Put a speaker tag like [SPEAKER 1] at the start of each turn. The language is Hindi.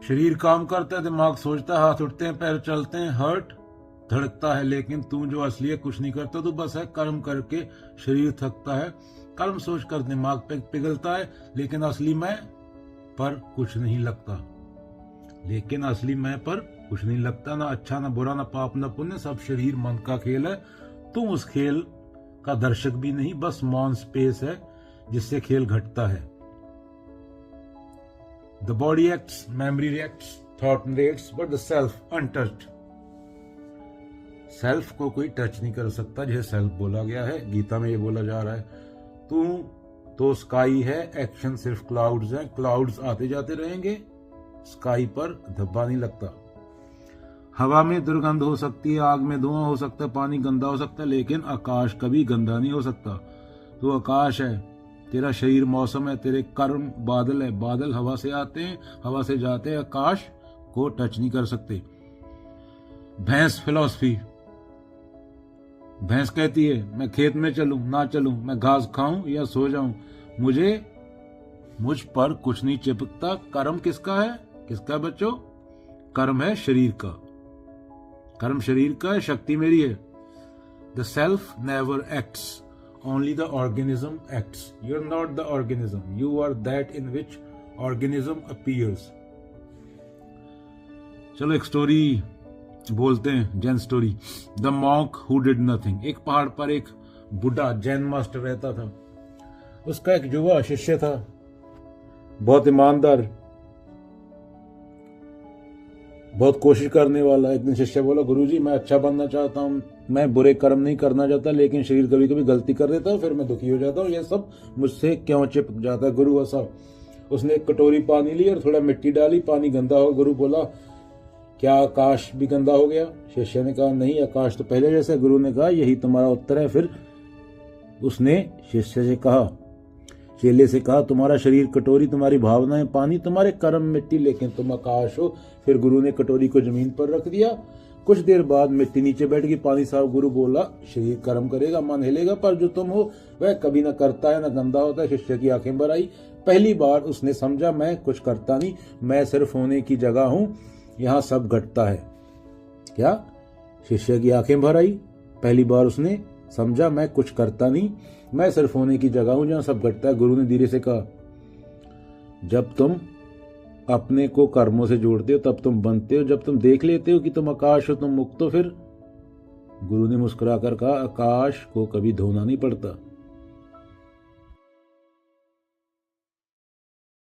[SPEAKER 1] शरीर काम करता है, दिमाग सोचता है, हाथ उठते हैं, पैर चलते हैं, हार्ट धड़कता है, लेकिन तू जो असली है कुछ नहीं करता, तू बस है कर्म करके शरीर थकता है, कर्म सोचकर दिमाग पे पिघलता है, लेकिन असली मैं पर कुछ नहीं लगता। लेकिन असली मैं पर कुछ नहीं लगता, ना अच्छा ना बुरा, ना पाप ना पुण्य, सब शरीर मन का खेल है। तू उस खेल का दर्शक भी नहीं, बस मौन स्पेस है जिससे खेल घटता है। The body acts, memory reacts, thought narrates, but the self untouched. Self को कोई टच नहीं कर सकता, जैसे सेल्फ बोला गया है, गीता में ये बोला जा रहा है। तू तो स्काई है, एक्शन सिर्फ क्लाउड्स हैं, क्लाउड्स आते जाते रहेंगे, स्काई पर धब्बा नहीं लगता। हवा में दुर्गंध हो सकती है, आग में धुआं हो सकता है, पानी गंदा हो सकता है, लेकिन आकाश कभी गंदा नहीं हो सकता। तो आकाश है, तेरा शरीर मौसम है, तेरे कर्म बादल है, बादल हवा से आते हैं, हवा से जाते हैं, आकाश को टच नहीं कर सकते। भैंस फिलॉसफी, भैंस कहती है मैं खेत में चलूं ना चलूं, मैं घास खाऊं या सो जाऊं, मुझ पर कुछ नहीं चिपकता। कर्म किसका है? किसका है बच्चों? कर्म है शरीर का, कर्म शरीर का है, शक्ति मेरी है। The self never acts, only the organism acts. You are not the organism, you are that in which organism appears. चलो एक स्टोरी बोलते हैं, Zen story. The monk who did nothing. एक पहाड़ पर एक बुढ़ा जैन मास्टर रहता था। उसका एक युवा शिष्य था, बहुत ईमानदार, बहुत कोशिश करने वाला। एक दिन शिष्य बोला, गुरुजी मैं अच्छा बनना चाहता हूँ, मैं बुरे कर्म नहीं करना चाहता, लेकिन शरीर कभी कभी गलती कर देता है, फिर मैं दुखी हो जाता हूँ, ये सब मुझसे क्यों चिपक जाता है गुरु ऐसा। उसने एक कटोरी पानी ली और थोड़ा मिट्टी डाली, पानी गंदा हो। गुरु बोला क्या आकाश भी गंदा हो गया? शिष्य ने कहा नहीं, आकाश तो पहले जैसा। गुरु ने कहा यही तुम्हारा उत्तर है। फिर उसने शिष्य से कहा, चेले से कहा, तुम्हारा शरीर कटोरी, तुम्हारी भावनाएं पानी, तुम्हारे कर्म मिट्टी, लेकिन तुम आकाश हो। फिर गुरु ने कटोरी को जमीन पर रख दिया। कुछ देर बाद मिट्टी नीचे बैठ गई, पानी साफ। गुरु बोला शरीर कर्म करेगा, मन हिलेगा, पर जो तुम हो वह कभी न करता है न गंदा होता है। शिष्य की आंखें भर आई। पहली बार उसने समझा मैं कुछ करता नहीं, मैं सिर्फ होने की जगह हूं, यहाँ सब घटता है। क्या? शिष्य की आंखें भर आई। पहली बार उसने समझा मैं कुछ करता नहीं, मैं सिर्फ होने की जगह हूं, जहां सब घटता है। गुरु ने धीरे से कहा, जब तुम अपने को कर्मों से जोड़ते हो तब तुम बनते हो, जब तुम देख लेते हो कि तुम आकाश हो, तुम मुक्त हो। फिर गुरु ने मुस्कुराकर कहा, आकाश को कभी धोना नहीं पड़ता।